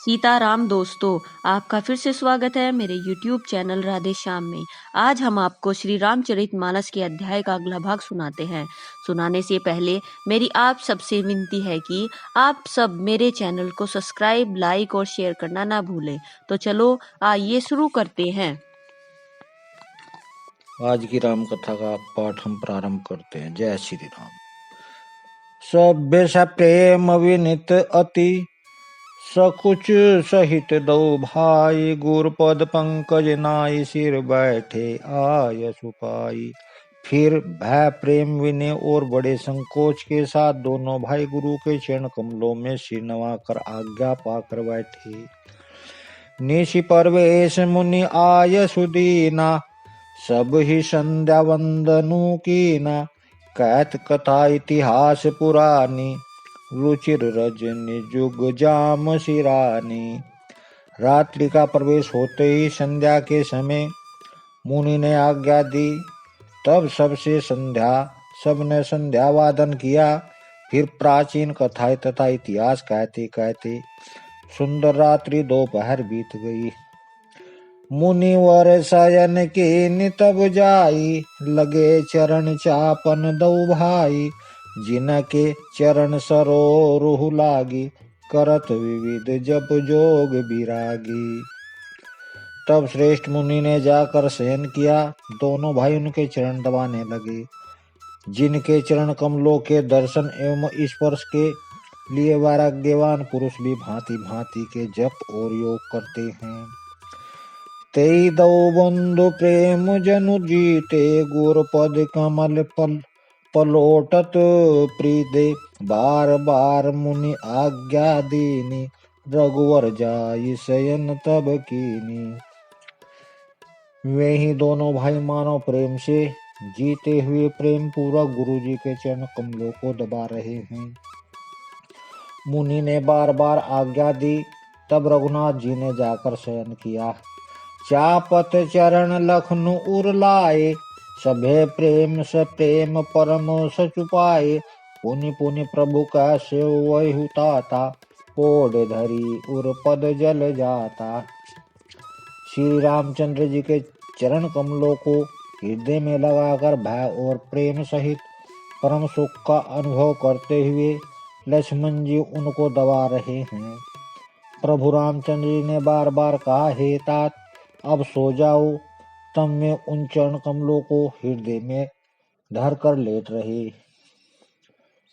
सीताराम दोस्तों, आपका फिर से स्वागत है मेरे YouTube चैनल राधे श्याम में। आज हम आपको श्री रामचरितमानस के अध्याय का अगला भाग सुनाते हैं। सुनाने से पहले मेरी आप सबसे विनती है कि आप सब मेरे चैनल को सब्सक्राइब, लाइक और शेयर करना ना भूलें। तो चलो आइए शुरू करते हैं। आज की राम कथा का पाठ हम प्रारंभ करते हैं। जय श्री राम। सभ्य स प्रेम विनित अति सकुच सहित दो भाई, गुरपद पंकज नाई सिर बैठे आय सुपाई। फिर भय प्रेम विनय और बड़े संकोच के साथ दोनों भाई गुरु के चरण कमलों में सिर नवाकर आज्ञा पाकर बैठे। निशि परवेश मुनि आय सुदीना, सब ही संध्या वंदनु कीना। कहत कथा इतिहास पुरानी, रुचिर रजनी जुग जाम सिरानी। रात्रि का प्रवेश होते ही संध्या के समय मुनि ने आज्ञा दी। तब सबने संध्या वादन किया। फिर प्राचीन कथाएं तथा इतिहास कहते कहते सुंदर रात्रि दोपहर बीत गई। मुनिवर शयन के नितब जाई, लगे चरण चापन दो भाई। जिनके चरण सरोरुह लागी, करत विविध जप जोग विरागी। तब श्रेष्ठ मुनि ने जाकर शयन किया। दोनों भाई उनके चरण दबाने लगे। जिनके चरण कमलों के दर्शन एवं स्पर्श के लिए वैराग्यवान पुरुष भी भांति भांति के जप और योग करते हैं। तेई दो बंधु प्रेम जनु जीते, गुरपद कमल पलोटत प्रीते। बार बार मुनि आज्ञा दीनी, रघुवर जाई शयन तब कीनी। वे ही दोनों भाई मानव प्रेम से जीते हुए प्रेम पूर्वक गुरु जी के चरण कमलों को दबा रहे हैं। मुनि ने बार बार आज्ञा दी। तब रघुनाथ जी ने जाकर शयन किया। चापत चरण लखनु उर लाए, सभे प्रेम स प्रेम परम सचुपाए। पुनि पुनि प्रभु का सेव वही ताता, ओढ़ धरी उर पद जल जाता। श्री रामचंद्र जी के चरण कमलों को हृदय में लगाकर भय और प्रेम सहित परम सुख का अनुभव करते हुए लक्ष्मण जी उनको दबा रहे हैं। प्रभु रामचंद्र जी ने बार बार कहा, हे तात अब सो जाओ। तब में उन चरण कमलों को हृदय में धर कर लेट रहे।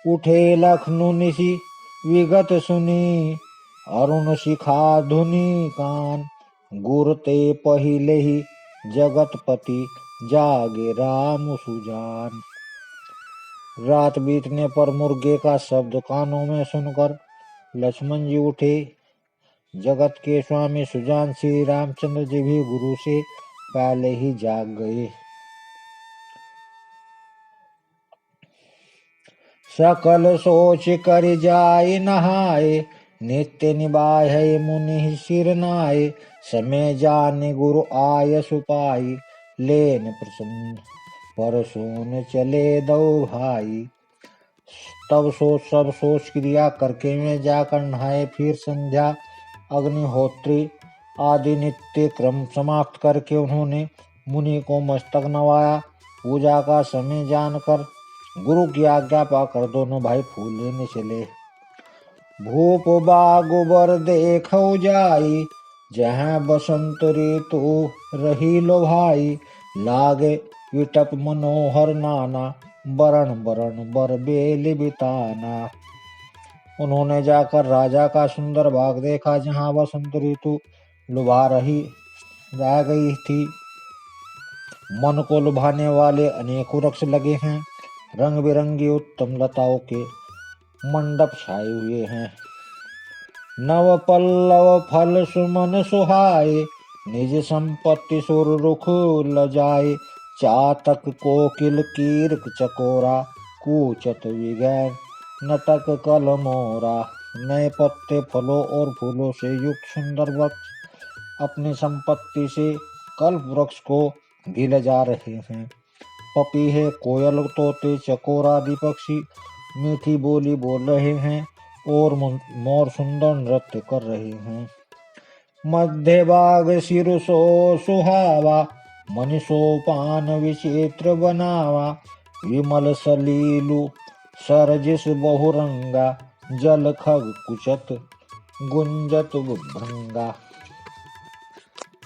उठे लखनु निशि विगत सुनी, अरुण शिखा धुनि कान। गुर ते पहिले ही जगतपति, जागे राम सुजान। रात बीतने पर मुर्गे का शब्द कानों में सुनकर लक्ष्मण जी उठे। जगत के स्वामी सुजान श्री रामचंद्र जी भी गुरु से पहले ही जाग गए। सकल सोच कर जाय नहाए, नित्य निभाए मुनि सिर नाए। समय जाने गुरु आय सुपाई, लेन प्रसन्न परसोन चले दो भाई। तब सब सोच क्रिया करके में जाकर नहाए। फिर संध्या अग्निहोत्री आदि नित्य क्रम समाप्त करके उन्होंने मुनि को मस्तक नवाया। पूजा का समय जानकर गुरु की आज्ञा पाकर दोनों भाई फूल लेने चले। भूप बागुबर देखो जाई, जहाँ बसंत ऋतु रही लो भाई। लागे विटप मनोहर नाना, बरण बरण बर बेल बिताना। उन्होंने जाकर राजा का सुंदर बाग देखा, जहाँ बसंत ऋतु लुभा रह गई थी। मन को लुभाने वाले अनेकों वृक्ष लगे हैं। रंग बिरंगी उत्तम लताओं के मंडप छाए हुए हैं। नव पल्लव फल सुमन सुहाए, निज संपत्ति सुर रुख लजाए। चातक कोकिल कीर्क चकोरा, कूचत विगैर नटक कल मोरा। नए पत्ते फलों और फूलों से युक्त सुंदर वृक्ष अपनी संपत्ति से कल्प वृक्ष को भी ले जा रहे हैं। पपीहे, कोयल, तोते, चकोर आदि पक्षी मीठी बोली बोल रहे हैं और मोर सुंदर नृत्य कर रहे हैं। मध्य भाग सिरुसो सुहावा, मनि सोपान विचित्र बनावा। विमल सलीलु सरजिस बहुरंगा, जल खग कुचत गुंजत भृंगा।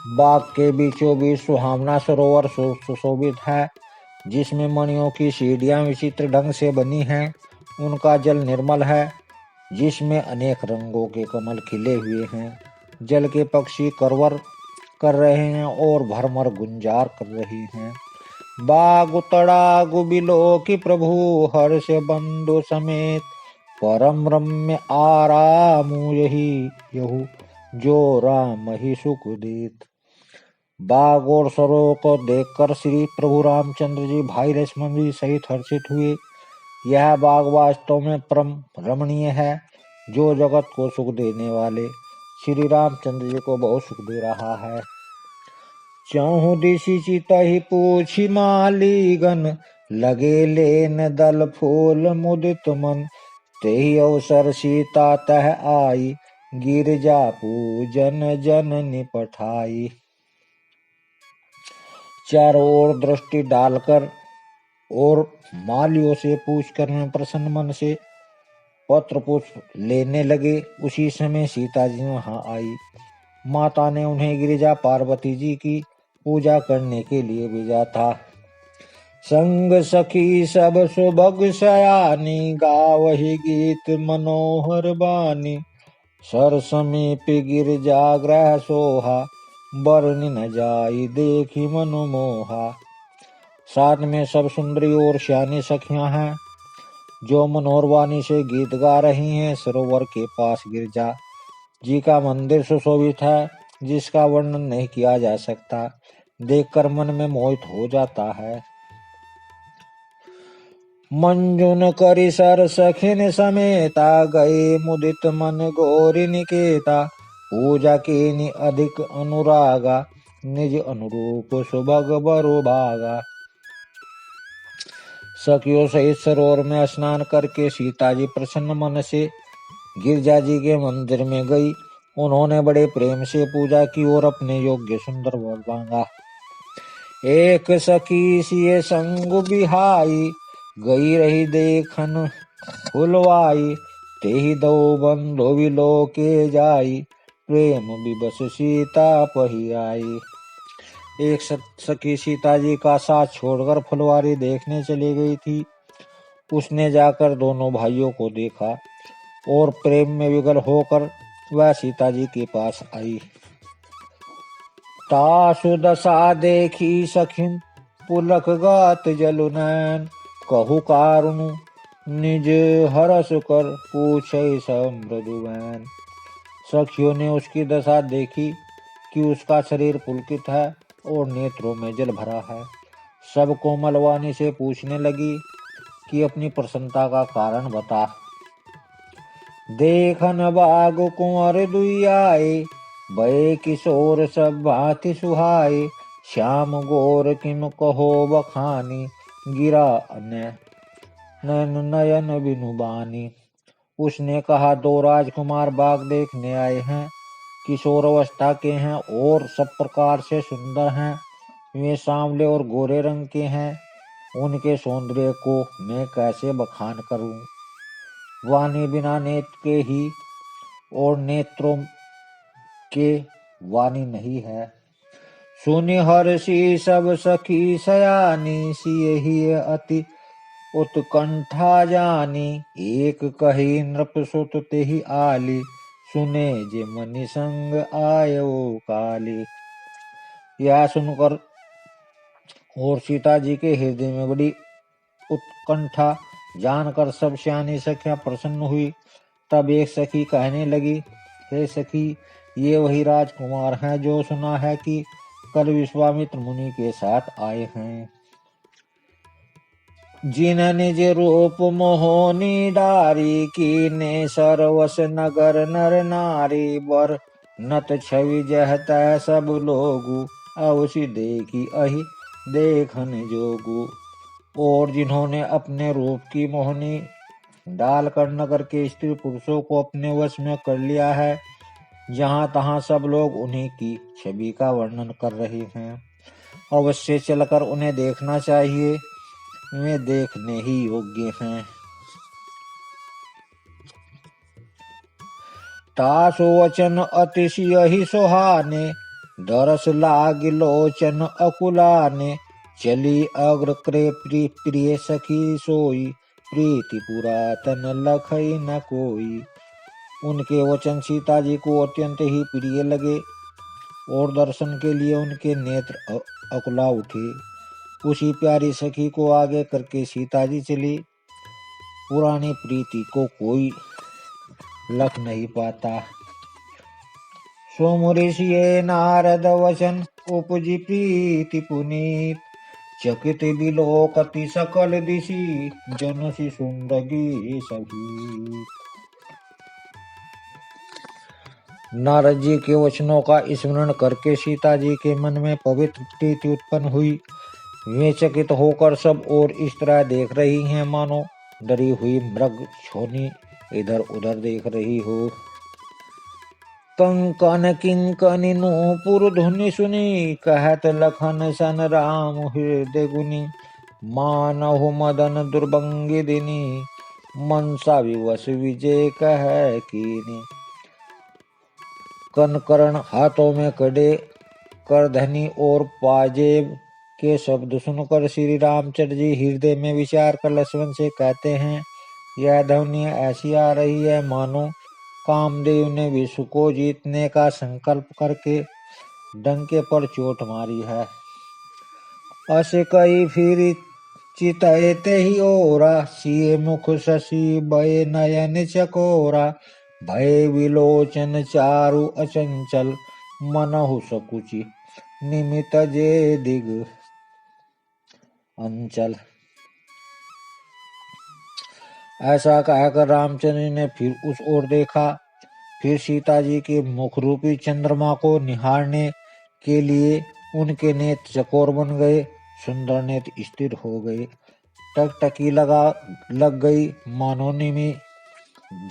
बाग के बीचों बीच सुहावना सरोवर सुशोभित है, जिसमें मणियों की सीढ़ियां विचित्र ढंग से बनी हैं। उनका जल निर्मल है, जिसमें अनेक रंगों के कमल खिले हुए हैं। जल के पक्षी करवर कर रहे हैं और भरमर गुंजार कर रहे हैं। बाग तड़ागु बिलो की प्रभु, हर्ष बंधु समेत परम रम्य आरामु यही यहु, जो राम ही सुख देत। बाग और सरोवर को देखकर श्री प्रभु रामचंद्र जी भाई लक्ष्मण जी सहित हर्षित हुए। यह बाग वास्तव में परम रमणीय है, जो जगत को सुख देने वाले श्री रामचंद्र जी को बहुत सुख दे रहा है। चहु दिशि चितहि पूछि मालीगण, लगे लेन दल फूल मुदित मन। तेहि अवसर सीता तह आई, गिरजा पूजन जननी पठाई। चारों ओर दृष्टि डालकर और मालियों से पूछकर मैं प्रसन्न मन से पत्र पुष्प लेने लगे। उसी समय सीता जी वहां आई। माता ने उन्हें गिरिजा पार्वती जी की पूजा करने के लिए भेजा था। संग सखी सब सुभग सयानी, गावहि गीत मनोहर बानी। सर समीप गिरजा ग्रह सोहा, बरनि न जाई देखी मनु मोहा। साथ में सब सुंदरी और श्यानी सखियां हैं, जो मनोहर वाणी से गीत गा रही हैं। सरोवर के पास गिरजा जी का मंदिर सुशोभित है, जिसका वर्णन नहीं किया जा सकता, देखकर मन में मोहित हो जाता है। मंजुन करि सर सखिन समेता, गए मुदित मन गौरी निकेता। पूजा कीनि अधिक अनुरागा, निज अनुरूप सुभग बरु भागा। सखियों सहित सरोवर में स्नान करके सीता जी प्रसन्न मन से गिरजा जी के मंदिर में गई। उन्होंने बड़े प्रेम से पूजा की और अपने योग्य सुंदर वर मांगा। एक सखी सिए संग बिहाई, गई रही देखन फुलवाई। तेहि दो बंधु विलो के जाई, प्रेम विवश सीता पही आई। एक सखी सीता जी का साथ छोड़कर फुलवारी देखने चली गई थी। उसने जाकर दोनों भाइयों को देखा और प्रेम में विगल होकर वह सीता जी के पास आई। तासु दशा देखी सखिन, पुलक गात जलु नैन। कहु कारुनु निज हरस कर, पूछे समृदुवैन। सखियों ने उसकी दशा देखी कि उसका शरीर पुलकित है और नेत्रों में जल भरा है। सब कोमल वाणी से पूछने लगी कि अपनी प्रसन्नता का कारण बता। देखन बाग कुंवर दुई आए, भय किशोर सब भांति सुहाए। श्याम गोर किम कहो बखानी, गिरा नैन नयन बिनु बानी। उसने कहा, दो राजकुमार बाग देखने आए हैं, किशोर अवस्था के हैं और सब प्रकार से सुंदर हैं। वे सांवले और गोरे रंग के हैं। उनके सौंदर्य को मैं कैसे बखान करूं। वाणी बिना नेत्र के ही और नेत्रों के वाणी नहीं है। सुनि हर्षि सब सखी सयानी, सिए ही अति उत्कंठा जानी। एक कही नृप सुत तेहि आली, सुने जे मनि संग आयो काली। यह सुनकर और सीता जी के हृदय में बड़ी उत्कंठा जानकर सब श्यानी सखियां प्रसन्न हुई। तब एक सखी कहने लगी, हे सखी, ये वही राजकुमार हैं जो सुना है कि कल विश्वामित्र मुनि के साथ आए हैं। जिन निज रूप मोहनी डारी, कीने सरवस नगर नर नारी। वर नत छवि जह तह सब लोगु, अवसि देखी अहि देखन जोगु। और जिन्होंने अपने रूप की मोहनी डालकर नगर के स्त्री पुरुषों को अपने वश में कर लिया है, जहाँ तहाँ सब लोग उन्हीं की छवि का वर्णन कर रहे हैं। अवश्य चलकर उन्हें देखना चाहिए, वे देखने ही योग्य हैं। तासो वचन अतिशय ही सुहाने, दरस लाग लोचन अकुलाने। चली अग्र कृ प्रिय सखी सोई, प्रीति पुरातन लखई न कोई। उनके वचन सीता जी को अत्यंत ही प्रिय लगे और दर्शन के लिए उनके नेत्र अकुला उठे। उसी प्यारी सखी को आगे करके सीता जी चली। पुरानी प्रीति को कोई लख नहीं पाता। सोमुऋषिये नारद वचन, उपजी प्रीति पुनीत। चकित बिलोकति सकल दिशि, जनसी सुंदगी सभी। नारद जी के वचनों का स्मरण करके सीता जी के मन में पवित्र प्रीति उत्पन्न हुई। वे चकित होकर सब और इस तरह देख रही हैं मानो डरी हुई मृग छोनी इधर उधर देख रही हो। कंकन किंकनी नूपुर धुनि सुनी, कहत लखन सन राम हृदय गुनी। मानहु मदन दुर्बंगी दिनी, मनसा विवश विजय कह कीनी। कनकरण हाथों में कड़े करधनी और पाजेब के शब्द सुनकर श्री रामचंद्र जी हृदय में विचार कर लक्ष्मण से कहते हैं, यह ध्वनि ऐसी आ रही है मानो कामदेव ने विश्व को जीतने का संकल्प करके डंके पर चोट मारी है। अस कई फिर चितते ही ओरा, सिए मुख शशि भय नयन चकोरा। भय विलोचन चारु अचंचल, मनहु सकुचि निमित जे दिग अंचल। ऐसा कहकर रामचंद्र ने फिर उस ओर देखा। फिर सीता जी के मुख रूपी चंद्रमा को निहारने के लिए उनके नेत्र चकोर बन गए, सुंदर नेत्र स्थिर हो गए। टकटकी लग गई मानो में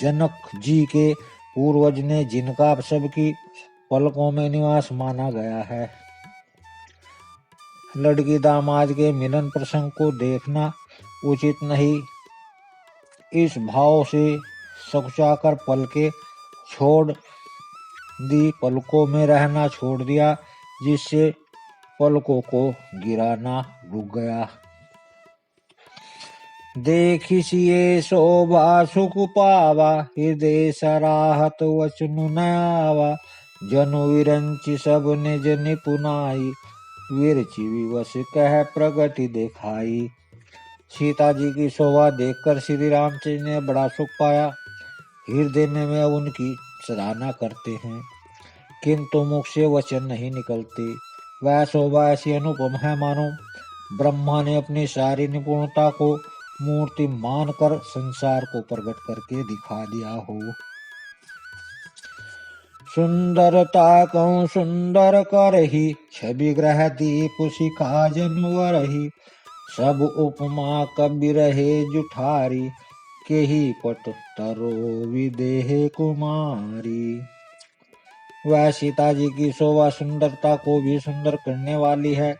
जनक जी के पूर्वज ने जिनका सबकी पलकों में निवास माना गया है। लड़की दामाद के मिलन प्रसंग को देखना उचित नहीं, इस भाव से सकुचाकर पलके छोड़ दी, पलकों में रहना छोड़ दिया, जिससे पलकों को गिराना रुक गया। देखिए शोभा सुख पावा, हृदय सराहत वचनु न आवा। जनु विरंचि सब निज निपुनाई, विरचि विवश कह प्रगति दिखाई। सीता जी की शोभा देखकर श्री रामचंद्र ने बड़ा सुख पाया। हृदय में वे उनकी सराहना करते हैं, किंतु मुख से वचन नहीं निकलते। वह शोभा ऐसी अनुपम है मानो ब्रह्मा ने अपनी सारी निपुणता को मूर्ति मानकर संसार को प्रकट करके दिखा दिया हो। सुंदरता कहूँ सुंदर करही, छवि ग्रह दीप शिखा जनवरही। सब उपमा कवि रहे जुठारी, केही पट तरो विदेह कुमारी। वह सीता जी की शोभा सुंदरता को भी सुंदर करने वाली है।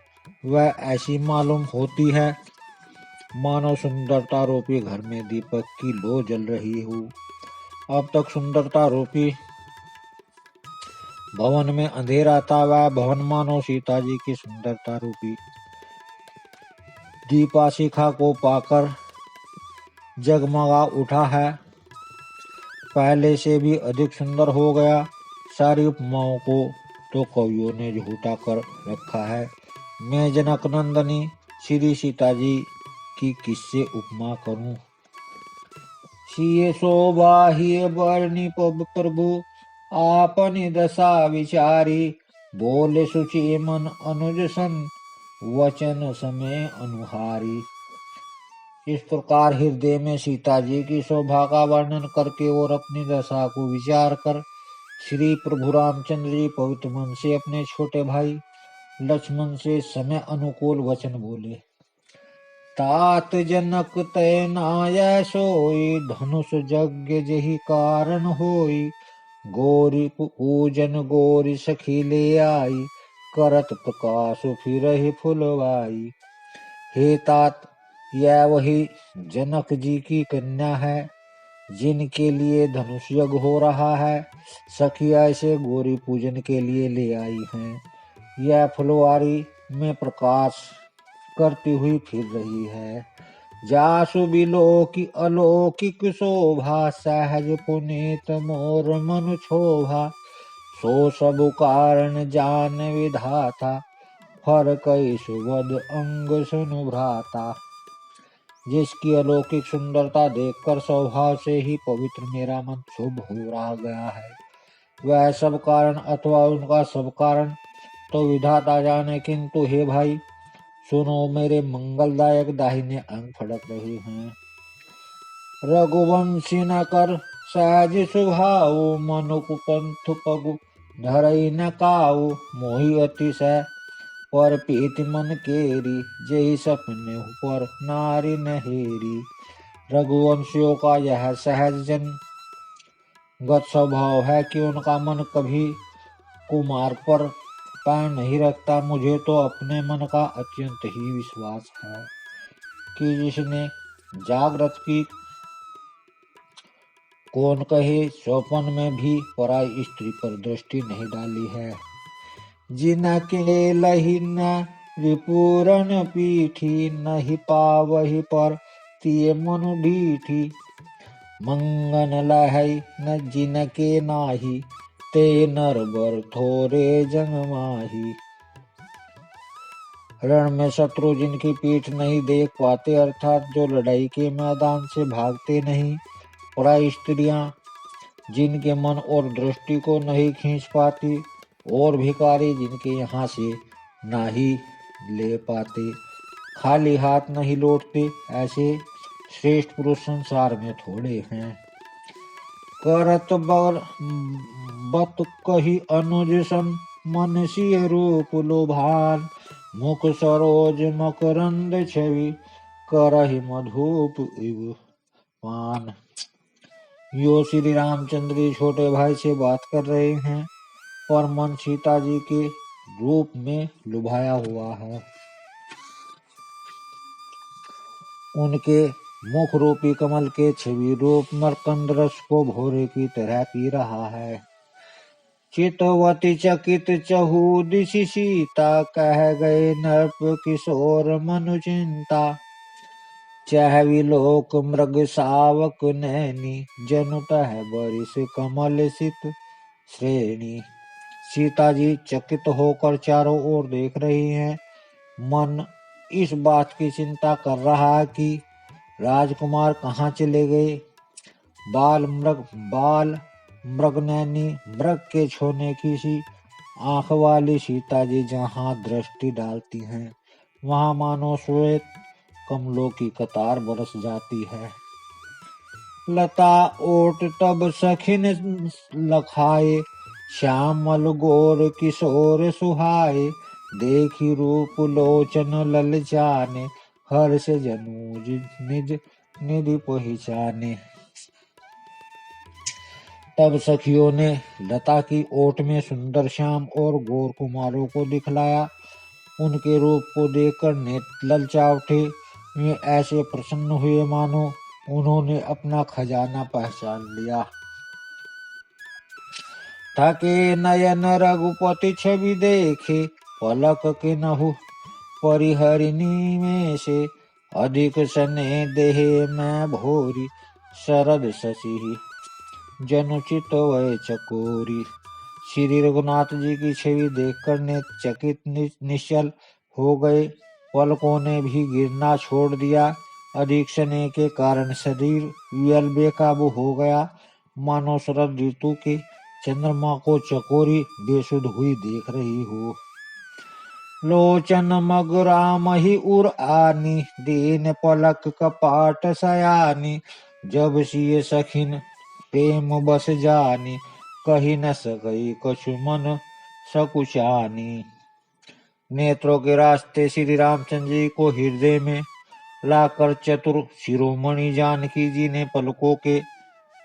वह ऐसी मालूम होती है मानो सुंदरता रूपी घर में दीपक की लो जल रही हो। अब तक सुंदरता रूपी भवन में अंधेरा था, वह भवन मानो सीता जी की सुंदरता रूपी दीपाशिखा को पाकर जगमगा उठा है, पहले से भी अधिक सुंदर हो गया। सारी उपमाओं को तो कवियों ने झूठा कर रखा है। मैं जनक नंदनी श्री सीता जी की किससे उपमा करूं। सिए शोभा ही वर्णि प्रभु, आपनि दशा विचारी। बोले सुचि मन अनुज सन, वचन समय अनुहारी। इस प्रकार हृदय में सीता जी की शोभा का वर्णन करके और अपनी दशा को विचार कर श्री प्रभु रामचंद्र जी पवित्र मन से अपने छोटे भाई लक्ष्मण से समय अनुकूल वचन बोले। तात जनक तय नाय सोई, धनुष यज्ञ जहि कारण होई। गोरी पूजन गोरी सखी ले आई, करत प्रकाश फिरहि फुलवाई। हे तात, यह वही जनक जी की कन्या है जिनके लिए धनुष यज्ञ हो रहा है। सखी ऐसे गौरी पूजन के लिए ले आई हैं। यह फुलवारी में प्रकाश करती हुई फिर रही है। जासु बिलोकी अलौकिक शोभा, सहज पुनीत मोर मनु क्षोभा। सो सब कारण जान विधाता, हर कई सुबद अंग सुनु भ्राता। जिसकी अलौकिक सुंदरता देखकर स्वभाव से ही पवित्र मेरा मन शुभ हो रहा गया है। वह सब कारण अथवा उनका सब कारण तो विधाता जाने, किंतु हे भाई सुनो, मेरे मंगलदायक दाहिने अंग फड़क रहे हैं। रघुवंशी न कर सहज स्वभाव, मनुकु पंथ पगु धरई न काऊ। मोहि अतिशय पर पीत मन केरी, जय सपने पर नारी नहेरी। रघुवंशियों का यह सहज जन गत स्वभाव है कि उनका मन कभी कुमार्ग पर पैर नहीं रखता। मुझे तो अपने मन का अत्यंत ही विश्वास है कि जिसने जागृत की कौन कहे स्वप्न में भी पराई स्त्री पर दृष्टि नहीं डाली है। जिनके लही न रिपूरन पीठी, नहीं पावही पर तिये मनु ढीठी। मंगन लहई न जिनके नाही, ते नर बर थोरे जंग माही। रण में शत्रु जिनकी पीठ नहीं देख पाते, अर्थात जो लड़ाई के मैदान से भागते नहीं। पराई स्त्रियां जिनके मन और दृष्टि को नहीं खींच पाती, और भिखारी जिनके यहाँ से नाही ले पाते, खाली हाथ नहीं लौटते, ऐसे श्रेष्ठ पुरुष संसार में थोड़े हैं। करत बत कही अनुज सन, मन सिय रूप लोभान। मुख सरोज मकरंद छवि, करहि मधुप इव पान। यो श्री रामचंद्र जी छोटे भाई से बात कर रहे हैं, पर मन सीता जी के रूप में लुभाया हुआ है। उनके मुख रूपी कमल के छवि रूप मरकंद रस को भोरे की तरह पी रहा है। चितवती चकित चहु दिशि सीता, कह गए नृप किशोर मनु चिंता। चहवी लोक मृग सावक नैनी, जनु तह बरिस कमल सित श्रेणी। सीता जी चकित होकर चारों ओर देख रही हैं। मन इस बात की चिंता कर रहा है कि राजकुमार कहाँ चले गए। बाल मृगनैनी मृग के छोने की सी आंख वाली सीता जी जहाँ दृष्टि डालती हैं, वहाँ मानो श्वेत कमलों की कतार बरस जाती है। लता ओट तब सखिन लखाए, श्यामल गोर किशोर सुहाए। देखी रूप लोचन लल जाने, हर्ष जनुज निज निधि पहचाने। तब सखियों ने लता की ओट में सुंदर श्याम और गोर कुमारों को दिखलाया। उनके रूप को देखकर नेत्र ललचा उठे। वे ऐसे प्रसन्न हुए मानो उन्होंने अपना खजाना पहचान लिया। थके नयन रघुपति छवि देखे, पलक के नहु परिहरिणी में से। अधिक सने देहे मैं भोरी, शरद शशि जनुचित वय चकोरी। श्री रघुनाथ जी की छवि देखकर नेत्र चकित निश्चल हो गए। पलकों ने भी गिरना छोड़ दिया। अधिक स्नेह के कारण शरीर वियल बेकाबू हो गया, मानो शरद ऋतु के चंद्रमा को चकोरी बेसुध हुई देख रही हो। लोचन मगराम ही उर आनी, दीन पलक कपाट सयानी। जब सिय सखिन प्रेम बस जानी, कही न सकई कछु मन सकुचानी। नेत्रों के रास्ते श्री रामचंद्र जी को हृदय में लाकर चतुर शिरोमणि जानकी जी ने पलकों के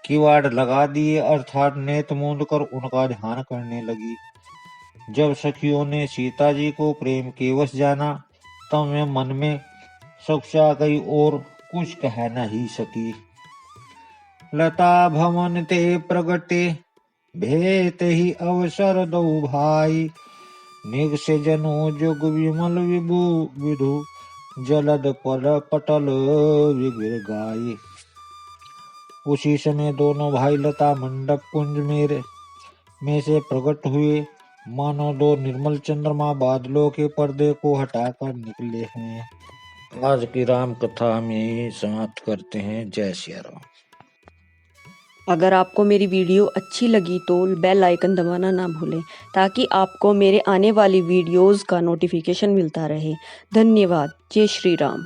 किवाड़ लगा दिए अर्थात नेत मूंद कर उनका ध्यान करने लगी। जब सखियों ने सीता जी को प्रेम के वश जाना तब वे मन में सक्सा गई और कुछ कह नहीं सकी। लता भवन ते प्रगटे भेत ही अवसर दो भाई, निग से जनु जुग विमल विभु विधु, जलद पटल विगिर गाई। उसी समय दोनों भाई लता मंडप कुंज में से प्रकट हुए, मानो दो निर्मल चंद्रमा बादलों के पर्दे को हटाकर निकले हैं। आज की राम कथा हम यही समाप्त करते हैं। जय सिया राम। अगर आपको मेरी वीडियो अच्छी लगी तो बेल आइकन दबाना ना भूलें ताकि आपको मेरे आने वाली वीडियोस का नोटिफिकेशन मिलता रहे। धन्यवाद। जय श्री राम।